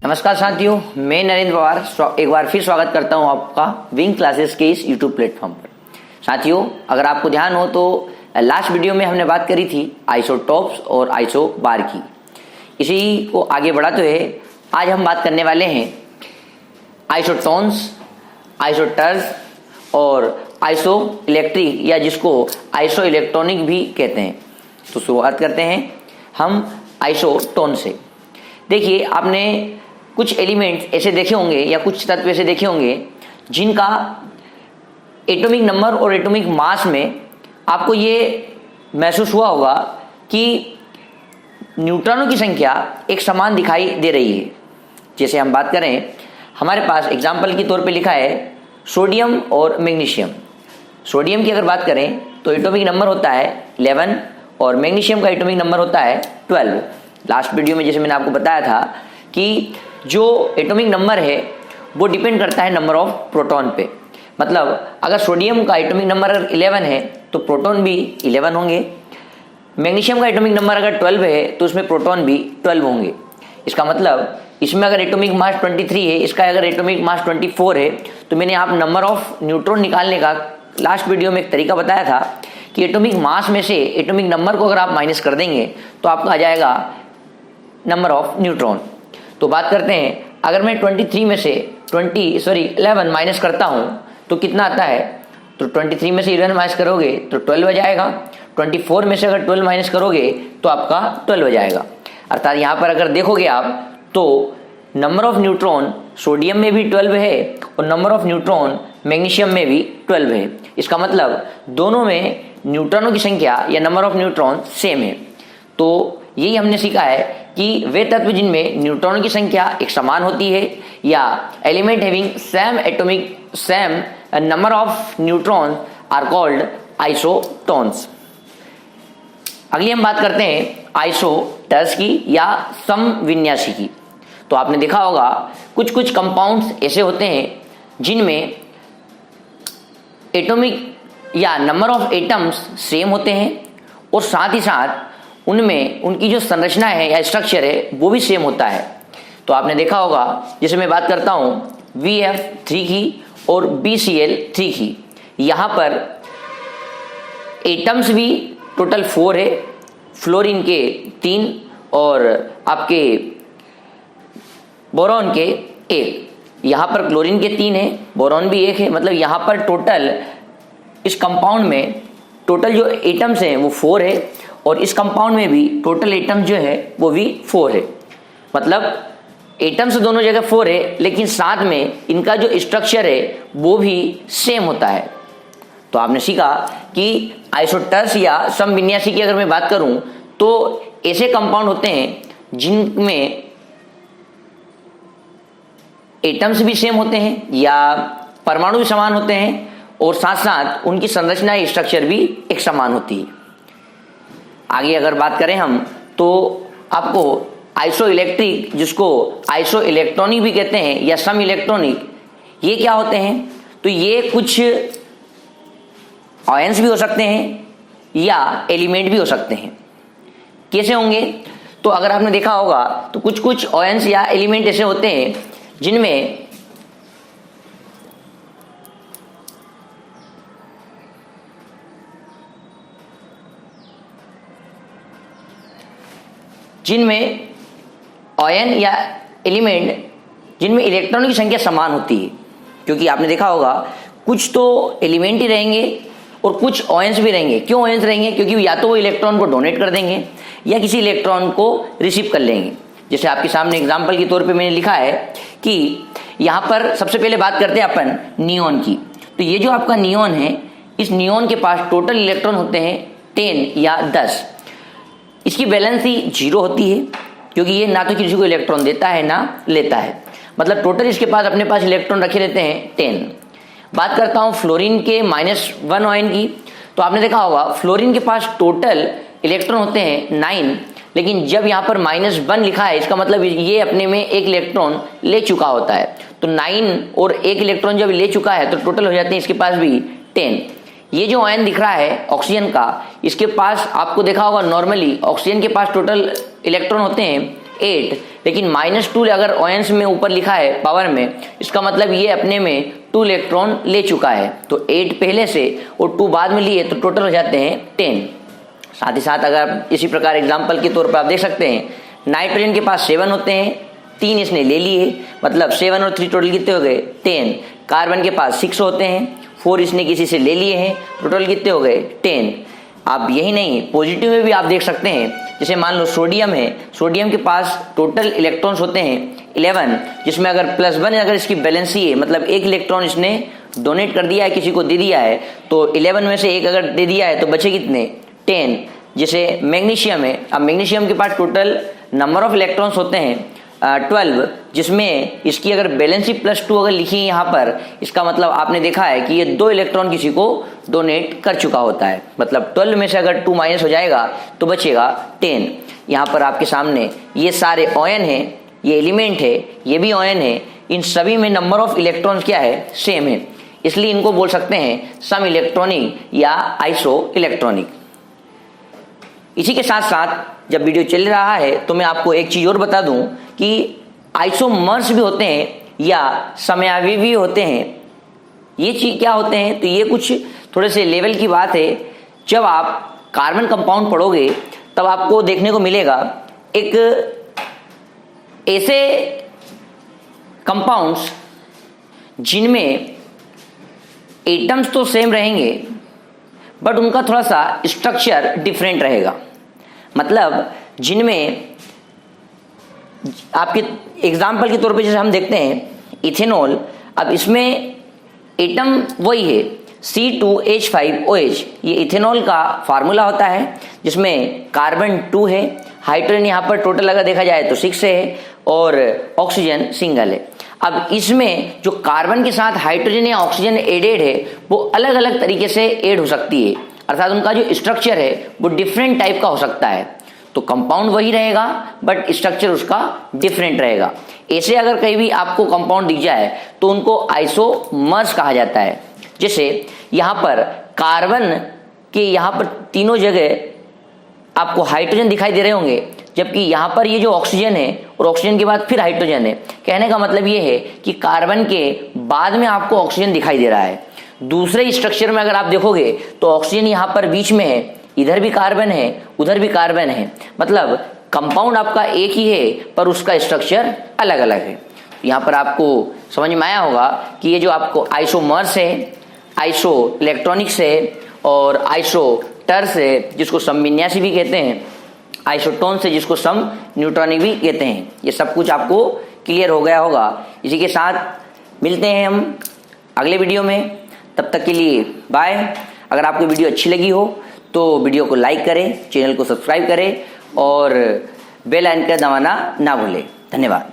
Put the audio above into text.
नमस्कार साथियों, मैं नरेंद्र पवार एक बार फिर स्वागत करता हूं आपका विंग क्लासेस के इस यूट्यूब प्लेटफॉर्म पर। साथियों, अगर आपको ध्यान हो तो लास्ट वीडियो में हमने बात करी थी आइसोटोप्स और आइसोबार की। इसी को आगे बढ़ाते हुए आज हम बात करने वाले हैं आइसोटोन्स, आइसोटर्स और आइसो इलेक्ट्रिक या जिसको आइसो इलेक्ट्रॉनिक भी कहते हैं। तो शुरुआत करते हैं हम आइसोटोन से। देखिए, आपने कुछ एलिमेंट्स ऐसे देखे होंगे या कुछ तत्व ऐसे देखे होंगे जिनका एटॉमिक नंबर और एटॉमिक मास में आपको ये महसूस हुआ होगा कि न्यूट्रॉनों की संख्या एक समान दिखाई दे रही है। जैसे हम बात करें, हमारे पास एग्जाम्पल के तौर पे लिखा है सोडियम और मैग्नीशियम। सोडियम की अगर बात करें तो एटॉमिक नंबर होता है 11 और मैग्नीशियम का एटॉमिक नंबर होता है 12। लास्ट वीडियो में जैसे मैंने आपको बताया था कि जो एटॉमिक नंबर है वो डिपेंड करता है नंबर ऑफ प्रोटॉन पे। मतलब अगर सोडियम का एटॉमिक नंबर अगर 11 है तो प्रोटॉन भी 11 होंगे। मैग्नीशियम का एटॉमिक नंबर अगर 12 है तो उसमें प्रोटॉन भी 12 होंगे। इसका मतलब इसमें अगर एटॉमिक मास 23 है, इसका अगर एटॉमिक मास 24 है, तो मैंने आप नंबर ऑफ न्यूट्रॉन निकालने का लास्ट वीडियो में एक तरीका बताया था कि एटॉमिक मास में से एटॉमिक नंबर को अगर आप माइनस कर देंगे तो आपका आ जाएगा नंबर ऑफ न्यूट्रॉन। तो बात करते हैं, अगर मैं 23 में से 11 माइनस करता हूं तो कितना आता है? तो 23 में से 11 माइनस करोगे तो 12 हो जाएगा। 24 में से अगर 12 माइनस करोगे तो आपका 12 हो जाएगा। अर्थात यहाँ पर अगर देखोगे आप तो नंबर ऑफ न्यूट्रॉन सोडियम में भी 12 है और नंबर ऑफ न्यूट्रॉन मैग्नीशियम में भी 12 है। इसका मतलब दोनों में न्यूट्रॉनों की संख्या या नंबर ऑफ न्यूट्रॉन सेम है। तो यही हमने सीखा है कि वे तत्व जिनमें न्यूट्रॉनों की संख्या एक समान होती है या element having same number of neutron are called isotones. अगली हम बात करते हैं आइसोटर्स की या समविन्यासी की। तो आपने देखा होगा कुछ कुछ कंपाउंड्स ऐसे होते हैं जिनमें एटॉमिक या नंबर ऑफ एटम्स सेम होते हैं और साथ ही साथ उनमें उनकी जो संरचना है या स्ट्रक्चर है वो भी सेम होता है। तो आपने देखा होगा, जैसे मैं बात करता हूं VF3 की और BCl3 की, यहां पर एटम्स भी टोटल 4 है, फ्लोरीन के 3 और आपके बोरॉन के 1। यहां पर क्लोरीन के 3 है, बोरॉन भी 1 है। मतलब यहां पर टोटल इस कंपाउंड में टोटल जो एटम्स हैं वो 4 है और इस कंपाउंड में भी टोटल एटम्स जो है वो भी 4 है। मतलब एटम्स दोनों जगह 4 है लेकिन साथ में इनका जो स्ट्रक्चर है वो भी सेम होता है। तो आपने सीखा कि आइसोटर्स या समविन्यासी की अगर मैं बात करूं तो ऐसे कंपाउंड होते हैं जिनमें एटम्स भी सेम होते हैं या परमाणु भी समान होते हैं और साथ साथ उनकी संरचना या स्ट्रक्चर भी एक समान होती है। आगे अगर बात करें हम तो आपको आइसो इलेक्ट्रिक, जिसको आइसो इलेक्ट्रॉनिक भी कहते हैं या सम इलेक्ट्रॉनिक, ये क्या होते हैं? तो ये कुछ आयंस भी हो सकते हैं या एलिमेंट भी हो सकते हैं। कैसे होंगे? तो अगर आपने देखा होगा तो कुछ कुछ आयंस या एलिमेंट ऐसे होते हैं जिनमें आयन या एलिमेंट जिनमें इलेक्ट्रॉनों की संख्या समान होती है। क्योंकि आपने देखा होगा कुछ तो एलिमेंट ही रहेंगे और कुछ आयंस भी रहेंगे। क्यों आयंस रहेंगे? क्योंकि या तो वो इलेक्ट्रॉन को डोनेट कर देंगे या किसी इलेक्ट्रॉन को रिसीव कर लेंगे। जैसे आपके सामने एग्जाम्पल के तौर पे मैंने लिखा है कि यहाँ पर सबसे पहले बात करते हैं अपन नियॉन की। तो ये जो आपका नियॉन है, इस नियॉन के पास टोटल इलेक्ट्रॉन होते हैं 10 या 10। इसकी वैलेंसी 0 होती है क्योंकि ये ना तो किसी को इलेक्ट्रॉन देता है ना लेता है। मतलब टोटल इसके पास अपने पास इलेक्ट्रॉन रखे रहते हैं 10। बात करता हूं फ्लोरीन के -1 आयन की। तो आपने देखा होगा फ्लोरीन के पास टोटल इलेक्ट्रॉन होते हैं 9, लेकिन जब यहाँ पर -1 लिखा है इसका मतलब ये अपने में एक इलेक्ट्रॉन ले चुका होता है। तो 9 और एक इलेक्ट्रॉन जब ले चुका है तो टोटल हो जाते हैं इसके पास भी 10। ये जो आयन दिख रहा है ऑक्सीजन का, इसके पास आपको देखा होगा नॉर्मली ऑक्सीजन के पास टोटल इलेक्ट्रॉन होते हैं 8, लेकिन -2 अगर ओएंस में ऊपर लिखा है पावर में, इसका मतलब ये अपने में 2 इलेक्ट्रॉन ले चुका है। तो 8 पहले से और 2 बाद में लिए तो टोटल हो जाते हैं 10। साथ ही साथ अगर इसी प्रकार एग्जाम्पल के तौर पर आप देख सकते हैं, नाइट्रोजन के पास 7 होते हैं, 3 इसने ले लिए, मतलब 7 और 3 टोटल कितने हो गए 10। कार्बन के पास 6 होते हैं, 4 इसने किसी से ले लिए हैं, टोटल कितने हो गए 10। अब यही नहीं, पॉजिटिव में भी आप देख सकते हैं, जैसे मान लो सोडियम है, सोडियम के पास टोटल इलेक्ट्रॉन्स होते हैं 11, जिसमें अगर +1 अगर इसकी बैलेंसी है, मतलब एक इलेक्ट्रॉन इसने डोनेट कर दिया है, किसी को दे दिया है, तो 11 में से एक अगर दे दिया है तो बचे कितने 10। जैसे मैग्नीशियम है, अब मैग्नीशियम के पास टोटल नंबर ऑफ इलेक्ट्रॉन्स होते हैं 12, जिसमें इसकी अगर बैलेंसी +2 अगर लिखी है यहाँ पर, इसका मतलब आपने देखा है कि ये 2 इलेक्ट्रॉन किसी को डोनेट कर चुका होता है। मतलब 12 में से अगर 2 माइनस हो जाएगा तो बचेगा 10। यहाँ पर आपके सामने ये सारे आयन है, ये एलिमेंट है, ये भी आयन है, इन सभी में नंबर ऑफ इलेक्ट्रॉन्स क्या है सेम है, इसलिए इनको बोल सकते हैं सम इलेक्ट्रॉनिक या आइसो इलेक्ट्रॉनिक। इसी के साथ साथ जब वीडियो चल रहा है तो मैं आपको एक चीज और बता दूं कि आइसोमर्स भी होते हैं या समयावी भी होते हैं। ये चीज क्या होते हैं, तो ये कुछ थोड़े से लेवल की बात है। जब आप कार्बन कंपाउंड पढ़ोगे तब आपको देखने को मिलेगा एक ऐसे कंपाउंड्स जिनमें एटम्स तो सेम रहेंगे बट उनका थोड़ा सा स्ट्रक्चर डिफरेंट रहेगा। मतलब जिनमें आपके एग्जाम्पल के तौर पे जैसे हम देखते हैं इथेनॉल, अब इसमें एटम वही है C2H5OH, ये इथेनॉल का फार्मूला होता है, जिसमें कार्बन 2 है, हाइड्रोजन यहाँ पर टोटल अगर देखा जाए तो 6 है और ऑक्सीजन सिंगल है। अब इसमें जो कार्बन के साथ हाइड्रोजन या ऑक्सीजन एडेड है वो अलग अलग तरीके से ऐड हो सकती है, अर्थात उनका जो स्ट्रक्चर है वो डिफरेंट टाइप का हो सकता है। तो कंपाउंड वही रहेगा बट स्ट्रक्चर उसका डिफरेंट रहेगा। ऐसे अगर कहीं भी आपको कंपाउंड दिख जाए तो उनको आइसोमर्स कहा जाता है। जैसे यहाँ पर कार्बन के यहाँ पर तीनों जगह आपको हाइड्रोजन दिखाई दे रहे होंगे, जबकि यहाँ पर ये जो ऑक्सीजन है और ऑक्सीजन के बाद फिर हाइड्रोजन है। कहने का मतलब ये है कि कार्बन के बाद में आपको ऑक्सीजन दिखाई दे रहा है। दूसरे स्ट्रक्चर में अगर आप देखोगे तो ऑक्सीजन यहाँ पर बीच में है, इधर भी कार्बन है, उधर भी कार्बन है, मतलब कंपाउंड आपका एक ही है पर उसका स्ट्रक्चर अलग अलग है। यहाँ पर आपको समझ में आया होगा कि ये जो आपको आइसोमर्स है, आइसो इलेक्ट्रॉनिक्स है और आइसोटर्स है जिसको समविन्यासी भी कहते हैं, आइसोटोन से जिसको सम न्यूट्रॉनिक भी कहते हैं। ये सब कुछ आपको क्लियर हो गया होगा। इसी के साथ मिलते हैं हम अगले वीडियो में, तब तक के लिए बाय। अगर आपको वीडियो अच्छी लगी हो तो वीडियो को लाइक करें, चैनल को सब्सक्राइब करें और बेल आइकन दबाना ना भूलें। धन्यवाद।